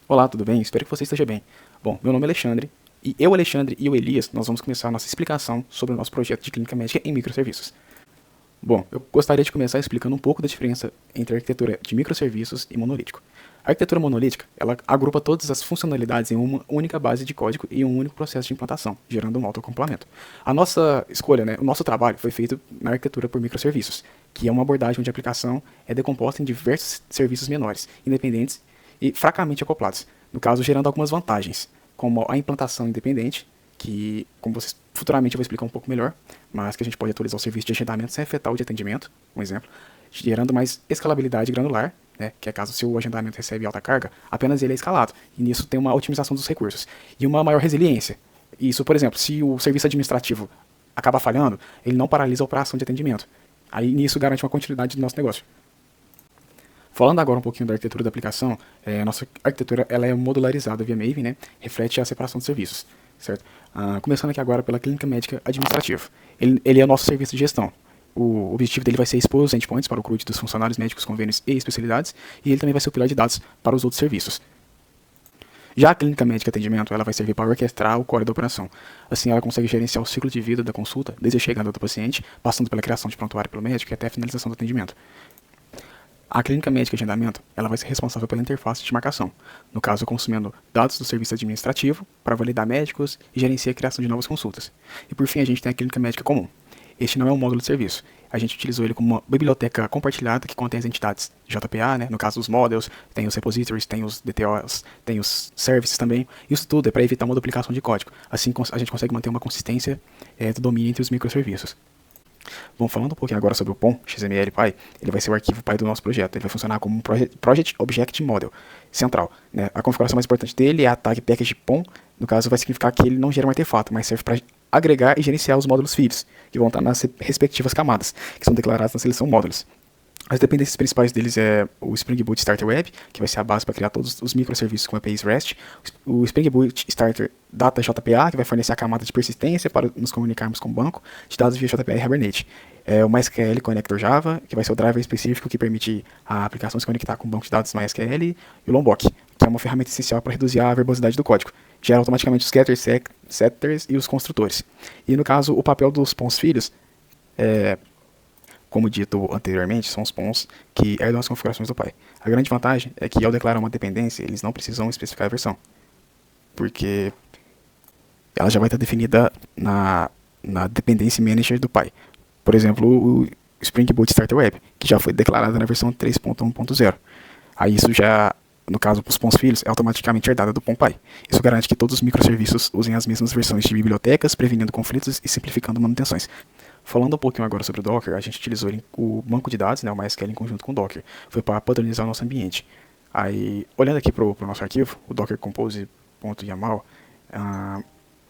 Olá, tudo bem? Espero que você esteja bem. Bom, meu nome é Alexandre, e eu, Alexandre e o Elias, nós vamos começar a nossa explicação sobre o nosso projeto de clínica médica em microserviços. Bom, eu gostaria de começar explicando um pouco da diferença entre a arquitetura de microserviços e monolítico. A arquitetura monolítica, ela agrupa todas as funcionalidades em uma única base de código e um único processo de implantação, gerando um autocomplemento. A nossa escolha, o nosso trabalho foi feito na arquitetura por microserviços, que é uma abordagem onde a aplicação é decomposta em diversos serviços menores, independentes e fracamente acoplados, no caso gerando algumas vantagens, como a implantação independente, que, como vocês futuramente eu vou explicar um pouco melhor, mas que a gente pode atualizar o serviço de agendamento sem afetar o de atendimento, um exemplo, gerando mais escalabilidade granular, que é caso se o agendamento recebe alta carga, apenas ele é escalado, e nisso tem uma otimização dos recursos, e uma maior resiliência. Isso, por exemplo, se o serviço administrativo acaba falhando, ele não paralisa a operação de atendimento. Aí nisso garante uma continuidade do nosso negócio. Falando agora um pouquinho da arquitetura da aplicação, a nossa arquitetura ela é modularizada via Maven, reflete a separação de serviços, certo? Começando aqui agora pela clínica médica administrativa. Ele é o nosso serviço de gestão. O objetivo dele vai ser expor os endpoints para o CRUD dos funcionários médicos, convênios e especialidades, e ele também vai ser o pilar de dados para os outros serviços. Já a clínica médica atendimento, ela vai servir para orquestrar o core da operação. Assim, ela consegue gerenciar o ciclo de vida da consulta, desde a chegada do paciente, passando pela criação de prontuário pelo médico e até a finalização do atendimento. A clínica médica de agendamento ela vai ser responsável pela interface de marcação, no caso consumindo dados do serviço administrativo para validar médicos e gerenciar a criação de novas consultas. E por fim a gente tem a clínica médica comum. Este não é um módulo de serviço. A gente utilizou ele como uma biblioteca compartilhada que contém as entidades JPA, no caso os models, tem os repositories, tem os DTOs, tem os services também. Isso tudo é para evitar uma duplicação de código. Assim a gente consegue manter uma consistência do domínio entre os microserviços. Bom, falando um pouquinho agora sobre o POM XML Pi, ele vai ser o arquivo pai do nosso projeto. Ele vai funcionar como um Project Object Model central. A configuração mais importante dele é a tag package POM. No caso, vai significar que ele não gera um artefato, mas serve para agregar e gerenciar os módulos FIBs, que vão estar nas respectivas camadas, que são declaradas na seleção módulos. As dependências principais deles é o Spring Boot Starter Web, que vai ser a base para criar todos os microserviços com APIs REST, o Spring Boot Starter Data JPA, que vai fornecer a camada de persistência para nos comunicarmos com o banco de dados via JPA e Hibernate, o MySQL Connector Java, que vai ser o driver específico que permite a aplicação se conectar com o banco de dados MySQL, e o Lombok, que é uma ferramenta essencial para reduzir a verbosidade do código. Gera automaticamente os getters, setters e os construtores. E no caso, o papel dos pons filhos como dito anteriormente, são os pons que herdam as configurações do pai. A grande vantagem é que ao declarar uma dependência, eles não precisam especificar a versão, porque ela já vai estar definida na dependência manager do pai. Por exemplo, o Spring Boot Starter Web, que já foi declarada na versão 3.1.0. Aí isso já, no caso dos pons filhos, é automaticamente herdada do pom pai. Isso garante que todos os microserviços usem as mesmas versões de bibliotecas, prevenindo conflitos e simplificando manutenções. Falando um pouquinho agora sobre o Docker, a gente utilizou o banco de dados, o MySQL em conjunto com o Docker. Foi para padronizar o nosso ambiente. Aí, olhando aqui para o nosso arquivo, o Docker Compose.yaml,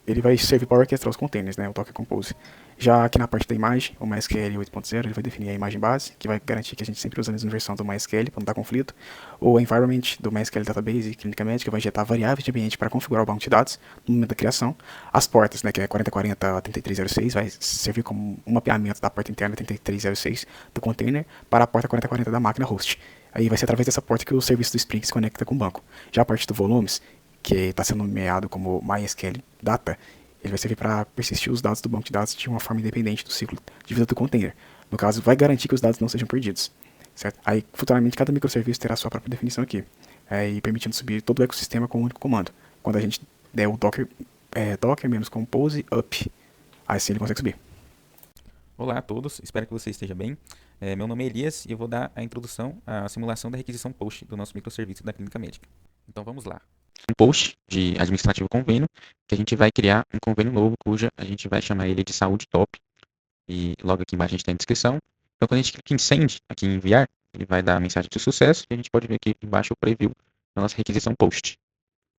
ele vai servir para orquestrar os containers, o Docker Compose. Já aqui na parte da imagem, o MySQL 8.0 ele vai definir a imagem base, que vai garantir que a gente sempre usa a mesma versão do MySQL para não dar conflito. O environment do MySQL Database e Clínica Médica vai injetar variáveis de ambiente para configurar o banco de dados no momento da criação. As portas, que é 4040 a 3306, vai servir como um mapeamento da porta interna 3306 do container para a porta 4040 da máquina host. Aí vai ser através dessa porta que o serviço do Spring se conecta com o banco. Já a parte do volumes, que está sendo nomeado como MySQL Data, ele vai servir para persistir os dados do banco de dados de uma forma independente do ciclo de vida do container. No caso, vai garantir que os dados não sejam perdidos. Certo? Aí, futuramente, cada microserviço terá sua própria definição aqui, e permitindo subir todo o ecossistema com um único comando. Quando a gente der o Docker, Compose up, assim ele consegue subir. Olá a todos, espero que você esteja bem. Meu nome é Elias e eu vou dar a introdução à simulação da requisição POST do nosso microserviço da Clínica Médica. Então vamos lá. Um POST de administrativo convênio, que a gente vai criar um convênio novo, cuja a gente vai chamar ele de saúde top. E logo aqui embaixo a gente tem a descrição. Então quando a gente clica em send, aqui em enviar, ele vai dar a mensagem de sucesso e a gente pode ver aqui embaixo o preview da nossa requisição POST.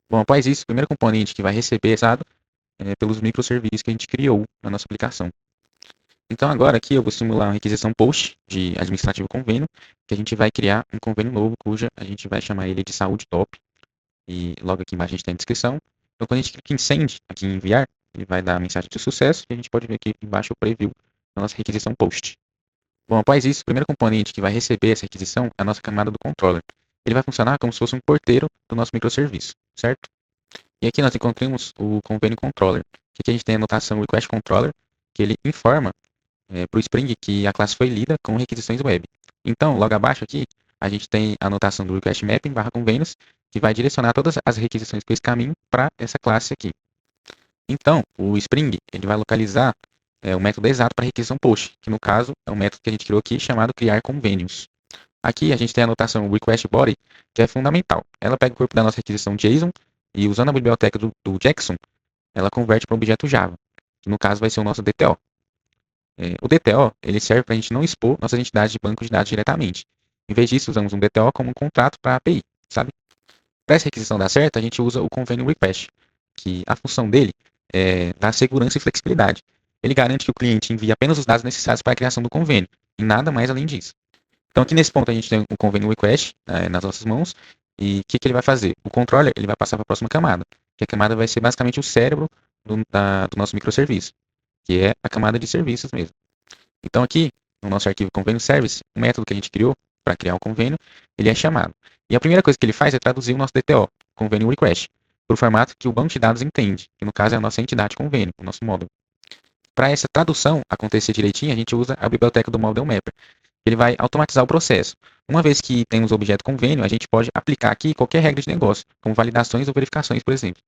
Bom, após isso, o primeiro componente que vai receber esse dado é pelos microserviços que a gente criou na nossa aplicação. Então agora aqui eu vou simular uma requisição POST de administrativo convênio, que a gente vai criar um convênio novo, cuja a gente vai chamar ele de saúde top. E logo aqui embaixo a gente tem a descrição. Então quando a gente clica em send, aqui em enviar, ele vai dar a mensagem de sucesso e a gente pode ver aqui embaixo o preview da nossa requisição POST. Bom, após isso, o primeiro componente que vai receber essa requisição é a nossa camada do controller. ele vai funcionar como se fosse um porteiro do nosso microserviço, certo? E aqui nós encontramos o convênio controller, que aqui a gente tem a anotação request controller, que ele informa para o Spring que a classe foi lida com requisições web. Então, logo abaixo aqui, a gente tem a anotação do request mapping barra convênios, que vai direcionar todas as requisições por esse caminho para essa classe aqui. Então, o Spring ele vai localizar o método exato para requisição post, que no caso é o método que a gente criou aqui chamado criar convênios. Aqui a gente tem a anotação request body, que é fundamental. Ela pega o corpo da nossa requisição JSON e usando a biblioteca do Jackson, ela converte para um objeto Java, que no caso vai ser o nosso DTO. O DTO ele serve para a gente não expor nossas entidades de banco de dados diretamente. Em vez disso, usamos um DTO como um contrato para a API, sabe? Para essa requisição dar certo, a gente usa o convênio request, que a função dele é dar segurança e flexibilidade. Ele garante que o cliente envie apenas os dados necessários para a criação do convênio, e nada mais além disso. Então aqui nesse ponto a gente tem o convênio request nas nossas mãos, e o que ele vai fazer? O controller ele vai passar para a próxima camada, que a camada vai ser basicamente o cérebro do nosso microserviço, que é a camada de serviços mesmo. Então aqui, no nosso arquivo convênio service, o método que a gente criou para criar o convênio, ele é chamado. E a primeira coisa que ele faz é traduzir o nosso DTO, convênio request, para o formato que o banco de dados entende, que no caso é a nossa entidade convênio, o nosso módulo. Para essa tradução acontecer direitinho, a gente usa a biblioteca do Model Mapper. Ele vai automatizar o processo. Uma vez que temos o objeto convênio, a gente pode aplicar aqui qualquer regra de negócio, como validações ou verificações, por exemplo.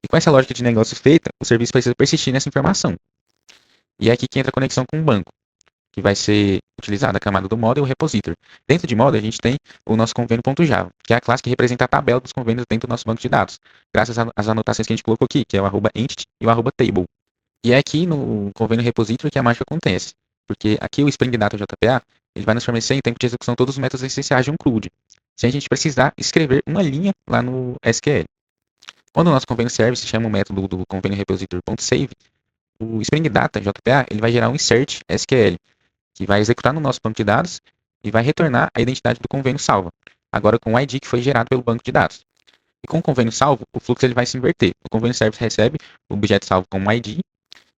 E com essa lógica de negócio feita, o serviço precisa persistir nessa informação. E é aqui que entra a conexão com o banco, que vai ser utilizada a camada do model e o repository. Dentro de model, a gente tem o nosso convênio.java, que é a classe que representa a tabela dos convênios dentro do nosso banco de dados, graças às anotações que a gente colocou aqui, que é o @entity e o @table. E é aqui no convênio repository que a mágica acontece, porque aqui o Spring Data JPA ele vai nos fornecer em tempo de execução todos os métodos essenciais de um CRUD, sem a gente precisar escrever uma linha lá no SQL. Quando o nosso convênio service chama o método do convênio repository.save, o Spring Data JPA ele vai gerar um insert SQL, que vai executar no nosso banco de dados e vai retornar a identidade do convênio salva, agora com o ID que foi gerado pelo banco de dados. E com o convênio salvo, o fluxo ele vai se inverter. O convênio service recebe o objeto salvo com um ID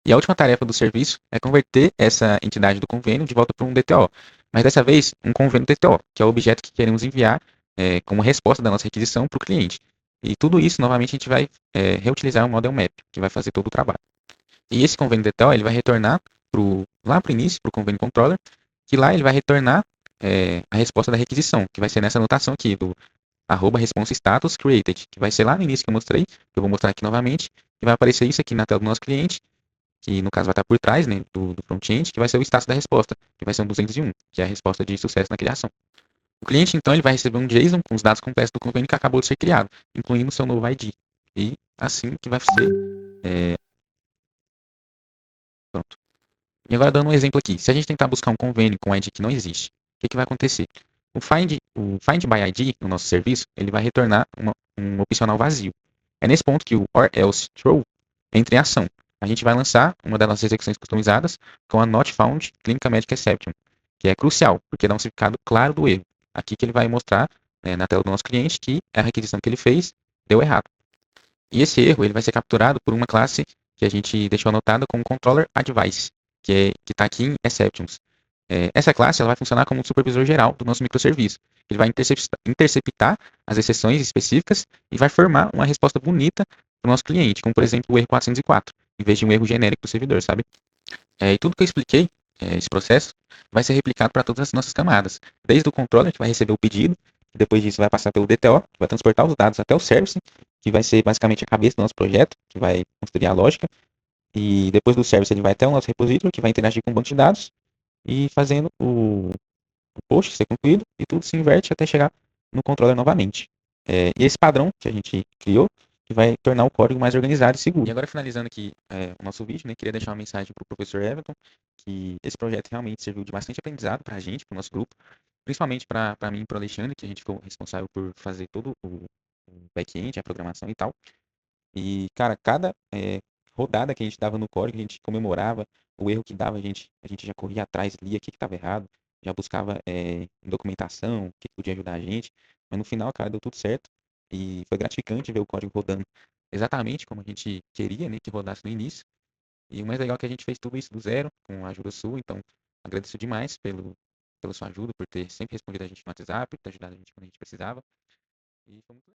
e a última tarefa do serviço é converter essa entidade do convênio de volta para um DTO. Mas dessa vez, um convênio DTO, que é o objeto que queremos enviar como resposta da nossa requisição para o cliente. E tudo isso, novamente, a gente vai reutilizar o Model Map, que vai fazer todo o trabalho. E esse convênio DTO ele vai retornar lá para o início, para o convênio controller, que lá ele vai retornar a resposta da requisição, que vai ser nessa anotação aqui, do @response status created, que vai ser lá no início que eu mostrei, que eu vou mostrar aqui novamente, e vai aparecer isso aqui na tela do nosso cliente, que no caso vai estar por trás, né, do front-end, que vai ser o status da resposta, que vai ser um 201, que é a resposta de sucesso na criação. O cliente, então, ele vai receber um JSON com os dados completos do convênio que acabou de ser criado, incluindo o seu novo ID. E assim que vai ser. Pronto. E agora dando um exemplo aqui. Se a gente tentar buscar um convênio com ID que não existe, o que vai acontecer? O find by ID no nosso serviço, ele vai retornar um opcional vazio. É nesse ponto que o or else throw entra em ação. A gente vai lançar uma das nossas execuções customizadas com a not found clinical magic exception, que é crucial, porque dá um significado claro do erro. Aqui que ele vai mostrar na tela do nosso cliente que a requisição que ele fez deu errado. E esse erro ele vai ser capturado por uma classe que a gente deixou anotada como controller advice, que está aqui em exceptions. Essa classe ela vai funcionar como um supervisor geral do nosso microserviço. Ele vai interceptar as exceções específicas e vai formar uma resposta bonita para o nosso cliente, como por exemplo o erro 404, em vez de um erro genérico do servidor, sabe? E tudo que eu expliquei, esse processo, vai ser replicado para todas as nossas camadas. Desde o controller, que vai receber o pedido, depois disso vai passar pelo DTO, que vai transportar os dados até o service, que vai ser basicamente a cabeça do nosso projeto, que vai construir a lógica. E depois do service ele vai até o nosso repository, que vai interagir com o banco de dados, e fazendo o post ser concluído, e tudo se inverte até chegar no controller novamente. E esse padrão que a gente criou, que vai tornar o código mais organizado e seguro. E agora finalizando aqui o nosso vídeo, né, queria deixar uma mensagem para o professor Everton, que esse projeto realmente serviu de bastante aprendizado para a gente, para o nosso grupo, principalmente para mim e para o Alexandre, que a gente ficou responsável por fazer todo o back-end, a programação e tal. E, cara, cada rodada que a gente dava no código, a gente comemorava o erro que dava, a gente já corria atrás, lia o que estava errado, já buscava em documentação, o que podia ajudar a gente. Mas no final, cara, deu tudo certo. E foi gratificante ver o código rodando exatamente como a gente queria, né, que rodasse no início. E o mais legal é que a gente fez tudo isso do zero, com a ajuda sua. Então, agradeço demais pela sua ajuda, por ter sempre respondido a gente no WhatsApp, por ter ajudado a gente quando a gente precisava. E foi muito legal.